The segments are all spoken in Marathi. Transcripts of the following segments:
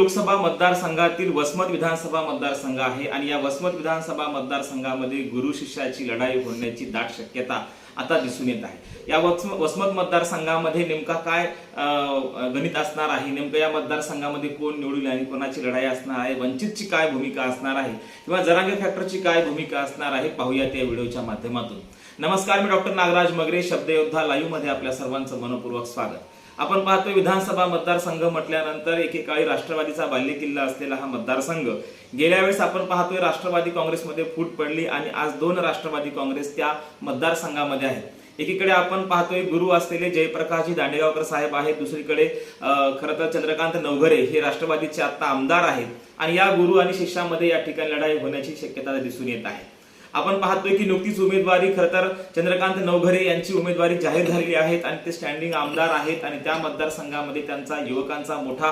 लोकसभा मतदारसंघातील वसमत विधानसभा मतदारसंघ आहे आणि या वसमत विधानसभा मतदारसंघामध्ये गुरु शिष्याची लढाई होण्याची दाट शक्यता आता दिसून येत आहे। या वसमत मतदारसंघामध्ये नेमका काय गणित असणार आहे, नेमकं या मतदारसंघामध्ये कोण निवडून आणि कोणाची लढाई असणार आहे, वंचितची काय भूमिका असणार आहे किंवा जरांगे फॅक्टरची काय भूमिका असणार आहे, पाहूयात या व्हिडिओच्या माध्यमातून। नमस्कार, मी डॉक्टर नागराज मगरे, शब्दयोद्धा लाईव्ह मध्ये आपल्या सर्वांचं मनपूर्वक स्वागत। आपण पाहतोय विधानसभा मतदारसंघ म्हटल्यानंतर एकेकाळी राष्ट्रवादीचा बालेकिल्ला असलेला हा मतदारसंघ गेल्या वेळेस आपण पाहतोय राष्ट्रवादी काँग्रेसमध्ये फूट पडली आणि आज दोन राष्ट्रवादी काँग्रेस त्या मतदारसंघामध्ये आहेत। एकीकडे आपण पाहतोय गुरु असलेले जयप्रकाशजी दांडेगावकर साहेब आहेत, दुसरीकडे खरं तर चंद्रकांत नवघरे हे राष्ट्रवादीचे आता आमदार आहेत आणि या गुरु आणि शिष्यामध्ये या ठिकाणी लढाई होण्याची शक्यता दिसून येत आहे। आपण पाहतोय की नुकतीच उमेदवारी खरं तर चंद्रकांत नवघरे यांची उमेदवारी जाहीर झालेली आहे आणि ते स्टँडिंग आमदार आहेत आणि त्या मतदारसंघामध्ये त्यांचा युवकांचा मोठा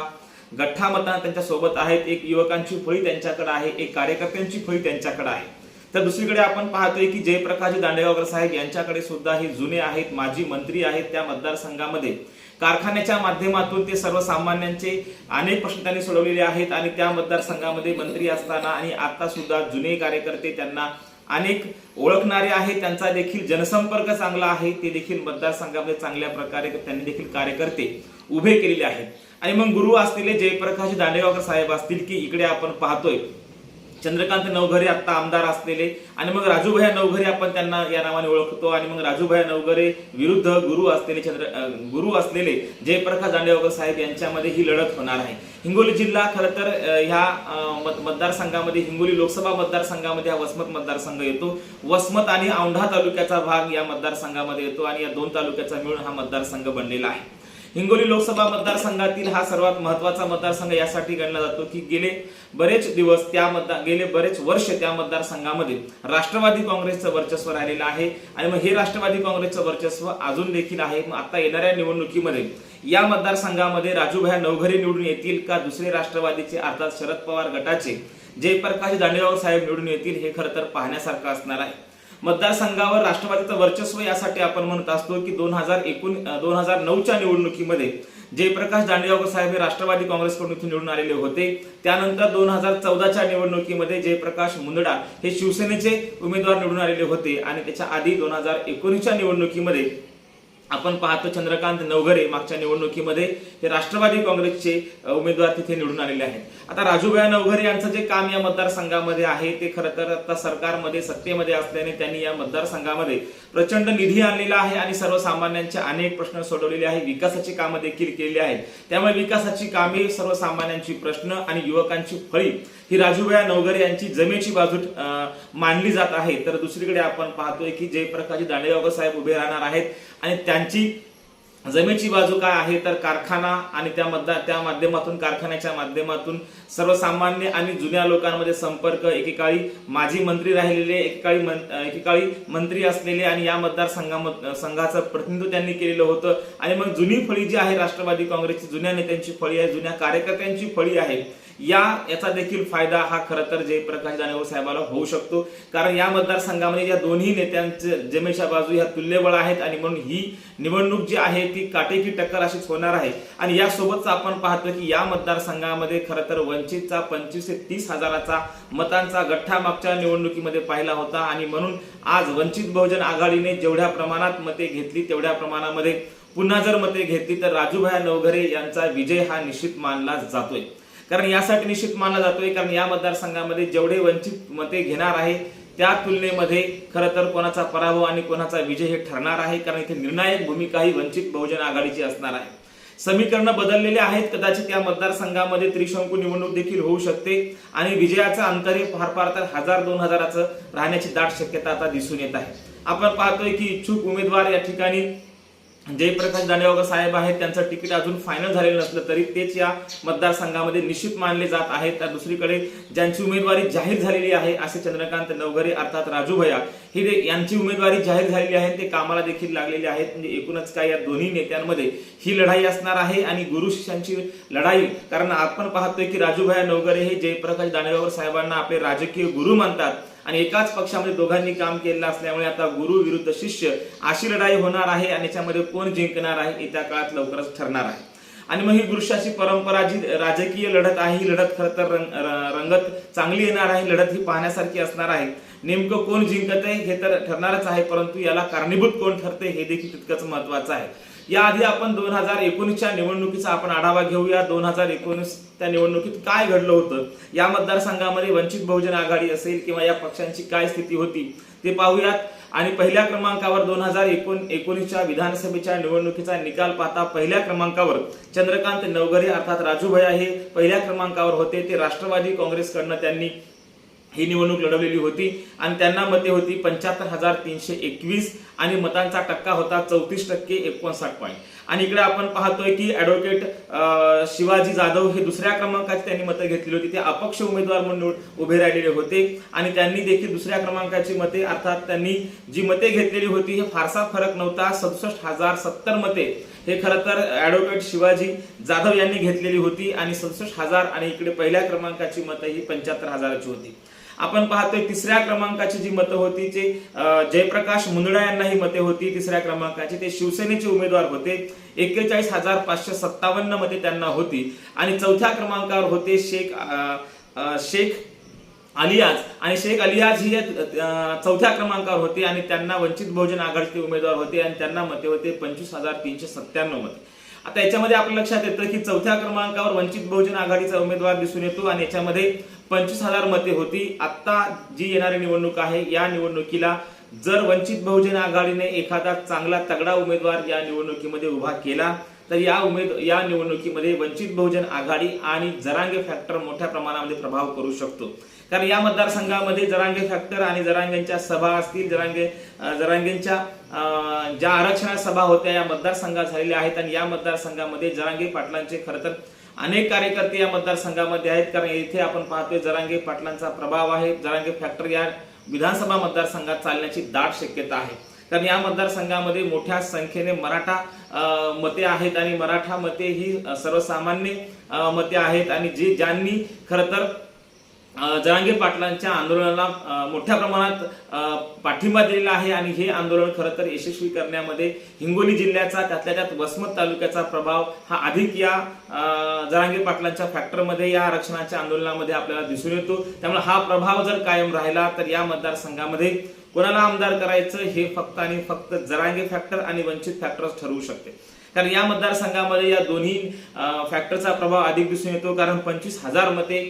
गठ्ठा मतांना त्यांच्या सोबत आहेत। एक युवकांची फळी त्यांच्याकडे आहे, एक कार्यकर्त्यांची फळी त्यांच्याकडे आहे। तर दुसरीकडे आपण पाहतोय की जयप्रकाशजी दांडेगावकर साहेब यांच्याकडे सुद्धा हे जुने आहेत, माजी मंत्री आहेत। त्या मतदारसंघामध्ये कारखान्याच्या माध्यमातून ते सर्वसामान्यांचे अनेक प्रश्न त्यांनी सोडवलेले आहेत आणि त्या मतदारसंघामध्ये मंत्री असताना आणि आता सुद्धा जुने कार्यकर्ते त्यांना अनेक ओळखणारे आहेत, त्यांचा देखील जनसंपर्क चांगला आहे। ते देखील मतदारसंघामध्ये चांगल्या प्रकारे त्यांनी देखील कार्यकर्ते उभे केलेले आहेत। आणि मग गुरु असलेले जयप्रकाशजी दांडेगावकर साहेब असतील की इकडे आपण पाहतोय चंद्रकांत नवघरे आता आमदार असलेले आणि मग राजूभैया नवघरे आपण त्यांना या नावाने ओळखतो आणि मग राजूभैया नवघरे विरुद्ध गुरु असलेले जयप्रकाश दांडेगावकर साहेब यांच्यामध्ये ही लढत होणार आहे। हिंगोली जिल्हा खरं तर ह्या मतदारसंघामध्ये हिंगोली लोकसभा मतदारसंघामध्ये हा वसमत मतदारसंघ येतो। वसमत आणि औंढा तालुक्याचा भाग या मतदारसंघामध्ये येतो आणि या दोन तालुक्याचा मिळून हा मतदारसंघ बनलेला आहे। हिंगोली लोकसभा मतदारसंघातील हा सर्वात महत्त्वाचा मतदारसंघ यासाठी गणला जातो की गेले बरेच वर्ष त्या मतदारसंघामध्ये राष्ट्रवादी काँग्रेसचं वर्चस्व राहिलेलं आहे आणि मग हे राष्ट्रवादी काँग्रेसचं वर्चस्व अजून देखील आहे। मग आता येणाऱ्या निवडणुकीमध्ये या मतदारसंघामध्ये राजूभैया नवघरे निवडून येतील का दुसरे राष्ट्रवादीचे अर्थात शरद पवार गटाचे जयप्रकाश दांडेगावकर साहेब निवडून येतील हे खरं तर पाहण्यासारखं असणार आहे। मतदारसंघावर राष्ट्रवादीचं वर्चस्व यासाठी आपण म्हणत असतो की 2009च्या निवडणुकीमध्ये जयप्रकाश दांडेगावकर साहेब हे राष्ट्रवादी काँग्रेसकडून निवडून आलेले होते। त्यानंतर 2014च्या निवडणुकीमध्ये जयप्रकाश मुंदडा हे शिवसेनेचे उमेदवार निवडून आलेले होते आणि त्याच्या आधी 2019च्या निवडणुकीमध्ये आपण पाहतो चंद्रकांत नवघरे मागच्या निवडणुकीमध्ये हे राष्ट्रवादी काँग्रेसचे उमेदवार तिथे निवडून आलेले आहेत। आता राजूभैया नवघरे यांचं जे काम या मतदारसंघामध्ये आहे ते खरं तर आता सरकारमध्ये सत्तेमध्ये असल्याने त्यांनी या मतदारसंघामध्ये प्रचंड निधी आणलेला आहे आणि सर्वसामान्यांचे अनेक प्रश्न सोडवलेले आहेत, विकासाची कामं देखील केलेली आहेत। त्यामुळे विकासाची कामे, सर्वसामान्यांची प्रश्न आणि युवकांची फळी ही राजूभैया नवघरे यांची जमेची बाजू मानली जात आहे। तर दुसरीकडे आपण पाहतोय की जयप्रकाशजी दांडेगावकर साहेब उभे राहणार आहेत आणि त्यांची जमेची बाजू काय आहे तर कारखाना आणि त्या माध्यमातून कारखान्याच्या माध्यमातून सर्वसामान्य आणि जुन्या लोकांमध्ये संपर्क, एकेकाळी माजी मंत्री राहिलेले, एकेकाळी मंत्री असलेले आणि या मतदारसंघाचं प्रतिनिधित्व त्यांनी केलेलं होतं आणि मग जुनी फळी जी आहे राष्ट्रवादी काँग्रेसची, जुन्या नेत्यांची फळी आहे, जुन्या कार्यकर्त्यांची फळी आहे, याचा देखील फायदा हा खरं तर जयप्रकाश दांडेगावकर साहेबाला होऊ शकतो। कारण या मतदारसंघामध्ये या दोन्ही नेत्यांचे जमेच्या बाजू ह्या तुल्यबळ आहेत आणि म्हणून ही निवडणूक जी आहे ती काटेकी टक्कर अशीच होणार आहे। आणि यासोबतच आपण पाहतो की या मतदारसंघामध्ये खरं तर वंचितचा 25 ते 30 हजाराचा मतांचा गठ्ठा मागच्या निवडणुकीमध्ये पाहिला होता आणि म्हणून आज वंचित बहुजन आघाडीने जेवढ्या प्रमाणात मते घेतली तेवढ्या प्रमाणामध्ये पुन्हा जर मते घेतली तर राजूभैया नवघरे यांचा विजय हा निश्चित मानला जातोय। कारण यासाठी निश्चित मानला जातोय कारण या मतदारसंघामध्ये जेवढे वंचित मते घेणार आहे त्या तुलनेमध्ये खरं तर कोणाचा पराभव आणि कोणाचा विजय हे ठरणार आहे। कारण इथे निर्णायक भूमिका ही वंचित बहुजन आघाडीची असणार आहे। समीकरण बदललेले आहेत, कदाचित या मतदारसंघामध्ये त्रिशंकू निवडणूक देखील होऊ शकते आणि विजयाचं अंतर हे फार तर 1000-2000चं राहण्याची दाट शक्यता आता दिसून येत आहे। आपण पाहतोय की इच्छुक उमेदवार या ठिकाणी जयप्रकाश दांडेगावकर साहेब आहेत, त्यांचं तिकीट अजून फायनल झालेलं नसलं तरी तेच या मतदारसंघामध्ये निश्चित मानले जात आहेत। तर दुसरीकडे ज्यांची उमेदवारी जाहीर झालेली आहे असे चंद्रकांत नवघरे अर्थात राजूभैया ही यांची उमेदवारी जाहीर झालेली आहे, ते कामाला देखील लागलेले आहेत। म्हणजे एकूणच काय या दोन्ही नेत्यांमध्ये ही लढाई असणार आहे आणि गुरु शिष्यांची लढाई। कारण आपण पाहतोय की राजूभैया नवघरे हे जयप्रकाश दांडेगावकर साहेबांना आपले राजकीय गुरु मानतात आणि एकाच पक्षामध्ये दोघांनी काम केलेलं असल्यामुळे आता गुरु विरुद्ध शिष्य अशी लढाई होणार आहे आणि याच्यामध्ये कोण जिंकणार आहे येत्या काळात लवकरच ठरणार आहे। आणि मग ही गुरुष्याची परंपरा जी राजकीय लढत आहे ही लढत खरं तर रंगत चांगली येणार आहे, लढत ही पाहण्यासारखी असणार आहे। नेमकं कोण जिंकत आहे हे तर ठरणारच आहे, परंतु याला कारणीभूत कोण ठरते हे देखील तितकंच महत्वाचं आहे। याआधी आपण 2019च्या निवडणुकीचा आपण आढावा घेऊया। 2019 त्या निवडणुकीत काय घडलं होतं, या मतदारसंघामध्ये वंचित बहुजन आघाडी असेल किंवा या पक्षांची काय स्थिती होती ते पाहूयात। आणि पहिल्या क्रमांकावर 2019च्या विधानसभेच्या निवडणुकीचा निकाल पाहता पहिल्या क्रमांकावर चंद्रकांत नवघरे अर्थात राजू भैया हे पहिल्या क्रमांकावर होते। ते राष्ट्रवादी काँग्रेसकडनं त्यांनी ही निवडणूक लढवलेली होती आणि त्यांना मते होती 75,321 आणि मतांचा टक्का होता 34% 59 पॉईंट। आणि इकडे आपण पाहतोय की ॲडव्होकेट शिवाजी जाधव हे दुसऱ्या क्रमांकाची त्यांनी मतं घेतली होती। ते अपक्ष उमेदवार म्हणून उभे राहिलेले होते आणि त्यांनी देखील दुसऱ्या क्रमांकाची मते अर्थात त्यांनी जी मते घेतलेली होती हे फारसा फरक नव्हता, 67,070 मते हे खरं तर ॲडव्होकेट शिवाजी जाधव यांनी घेतलेली होती आणि 67,000 आणि इकडे पहिल्या क्रमांकाची मतं ही 75,000ची होती। आपण पाहतोय तिसऱ्या क्रमांकाची जी मतं होती ते जयप्रकाश मुंदडा यांना ही मते होती तिसऱ्या क्रमांकाची, ते शिवसेनेचे उमेदवार होते। 41,557 मते त्यांना होती आणि चौथ्या क्रमांकावर होते शेख अलियाज आणि शेख अलियाज ही चौथ्या क्रमांकावर होते आणि त्यांना वंचित बहुजन आघाडीचे उमेदवार होते आणि त्यांना मते होते 25,397 मते। आता याच्यामध्ये आपल्या लक्षात येतं की चौथ्या क्रमांकावर वंचित बहुजन आघाडीचा उमेदवार दिसून येतो आणि याच्यामध्ये 25,000 मते होती। आता जी येणारी निवडणूक आहे या निवडणुकीला जर वंचित बहुजन आघाडीने एखादा चांगला तगडा उमेदवार या निवडणुकीमध्ये उभा केला तर या निवडणुकीमध्ये वंचित बहुजन आघाडी आणि जरांगे फॅक्टर मोठ्या प्रमाणामध्ये प्रभाव करू शकतो। कारण या मतदारसंघामध्ये जरांगे फॅक्टर आणि जरांगेंच्या सभा असतील, जरांगेंच्या ज्या आरक्षण सभा होत्या या मतदारसंघात झालेल्या आहेत आणि या मतदारसंघामध्ये जरांगे पाटलांचे खरं तर अनेक कार्यकर्ते या मतदारसंघामध्ये आहेत। कारण इथे आपण पाहतोय जरांगे पाटलांचा प्रभाव आहे, जरांगे फॅक्टर या विधानसभा मतदारसंघात चालण्याची दाट शक्यता आहे। कारण या मतदारसंघामध्ये मोठ्या संख्येने मराठा मते आहेत आणि मराठा मते ही सर्वसामान्य मते आहेत आणि ज्यांनी खरं तर जरांगे पाटलांच्या आंदोलनाला मोठ्या प्रमाणात पाठिंबा दिलेला आहे आणि हे आंदोलन खरं तर यशस्वी करण्यामध्ये हिंगोली जिल्ह्याचा त्यातल्या त्यात वसमत तालुक्याचा प्रभाव हा अधिक या जरांगे पाटलांच्या फॅक्टरमध्ये या आरक्षणाच्या आंदोलनामध्ये आपल्याला दिसून येतो। त्यामुळे हा प्रभाव जर कायम राहिला तर या मतदारसंघामध्ये कोणाला आमदार करायचं हे फक्त आणि फक्त जरांगे फॅक्टर आणि वंचित फॅक्टरच ठरवू शकते। कारण या मतदारसंघामध्ये या दोन्ही फॅक्टरचा प्रभाव अधिक दिसून येतो। कारण 25,000 मते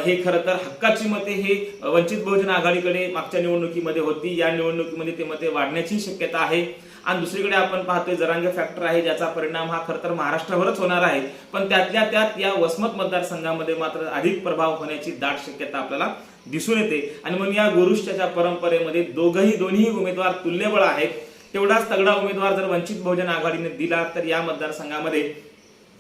हे खरं तर हक्काची मते हे वंचित बहुजन आघाडीकडे मागच्या निवडणुकीमध्ये होती, या निवडणुकीमध्ये ते मते वाढण्याची शक्यता आहे। आणि दुसरीकडे आपण पाहतोय जरांगे फॅक्टर आहे ज्याचा परिणाम हा खरं तर महाराष्ट्रावरच होणार आहे, पण त्यातल्या त्यात या वसमत मतदारसंघामध्ये मात्र अधिक प्रभाव होण्याची दाट शक्यता आपल्याला दिसून येते। आणि मग या गुरुष्याच्या परंपरेमध्ये दोन्ही उमेदवार तुल्यबळ आहेत। तेवढाच तगडा उमेदवार जर वंचित बहुजन आघाडीने दिला तर या मतदारसंघामध्ये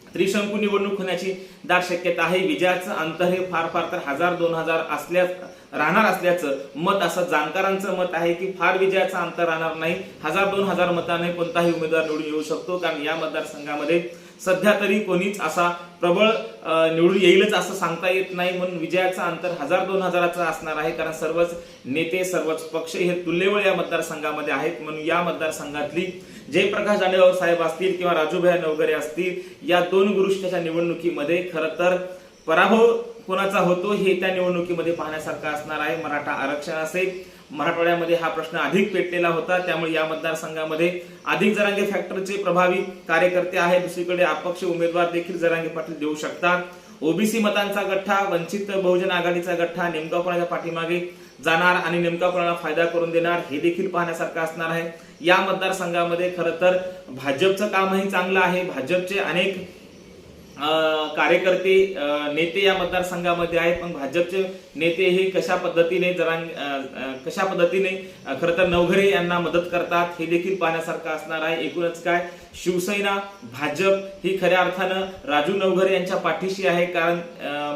त्रिशंकू निवडणूक होण्याची दाट शक्यता आहे। विजयाचं अंतर हे फार तर 1,000-2,000 राहणार असल्याचं मत असं जाणकारांचं मत आहे की फार विजयाचं अंतर राहणार नाही, 1,000-2,000 मताने कोणताही उमेदवार निवडून येऊ शकतो। कारण या मतदारसंघामध्ये सध्या तरी कोणीच असा प्रबळ निवडून येईलच असं सांगता येत नाही, म्हणून विजयाचं अंतर 1,000-2,000चं असणार आहे। कारण सर्वच नेते सर्वच पक्ष हे तुल्यबळ या मतदारसंघामध्ये आहेत, म्हणून या मतदारसंघातली जयप्रकाश दांडेगावकर साहेब असतील किंवा राजूभाई नवघरे असतील, या दोन गुरुष्टाच्या निवडणुकीमध्ये खरं तर पराभव कोणाचा होतो हे त्या निवडणुकीमध्ये पाहण्यासारखं असणार आहे। मराठा आरक्षण असेल, मराठवाड्यामध्ये हा प्रश्न अधिक पेटलेला होता, त्यामुळे या मतदारसंघामध्ये अधिक जरांगे फॅक्टरचे प्रभावी कार्यकर्ते आहेत। दुसरीकडे अपक्ष उमेदवार देखील जरांगे पाटील देऊ शकतात। ओबीसी मतांचा गठ्ठा, वंचित बहुजन आघाडीचा गठ्ठा नेमका कोणाच्या पाठीमागे जाणार आणि नेमका कोणाला फायदा करून देणार हे देखील पाहण्यासारखं असणार आहे। या मतदारसंघामध्ये खरं तर भाजपचं कामही चांगलं आहे। भाजपचे अनेक कार्यकर्ते नेते या मतदारसंघामध्ये आहेत, पण भाजपचे नेते हे कशा पद्धतीने खरं तर नवघरे यांना मदत करतात हे देखील पाहण्यासारखं असणार आहे। एकूणच काय, शिवसेना भाजप ही खऱ्या अर्थानं राजू नवघरे यांच्या पाठीशी आहे, कारण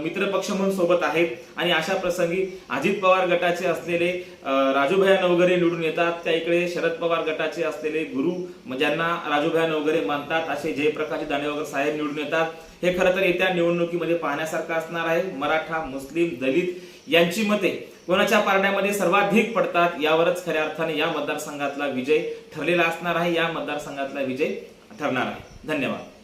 मित्रपक्ष म्हणून सोबत आहेत आणि अशा प्रसंगी अजित पवार गटाचे असलेले राजूभाई नवघरे निवडून येतात, त्या इकडे शरद पवार गटाचे असलेले गुरु ज्यांना राजूभाई नवघरे मानतात असे जयप्रकाश दांडेगावकर साहेब निवडून येतात। हे खरं तर येत्या निवडणुकीमध्ये पाहण्यासारखं असणार आहे। मराठा, मुस्लिम, दलित यांची मते कोणाच्या पारड्यामध्ये सर्वाधिक पडतात यावरच खऱ्या अर्थाने या मतदारसंघातला विजय ठरलेला असणार आहे, या मतदारसंघातला विजय ठरणार आहे। धन्यवाद।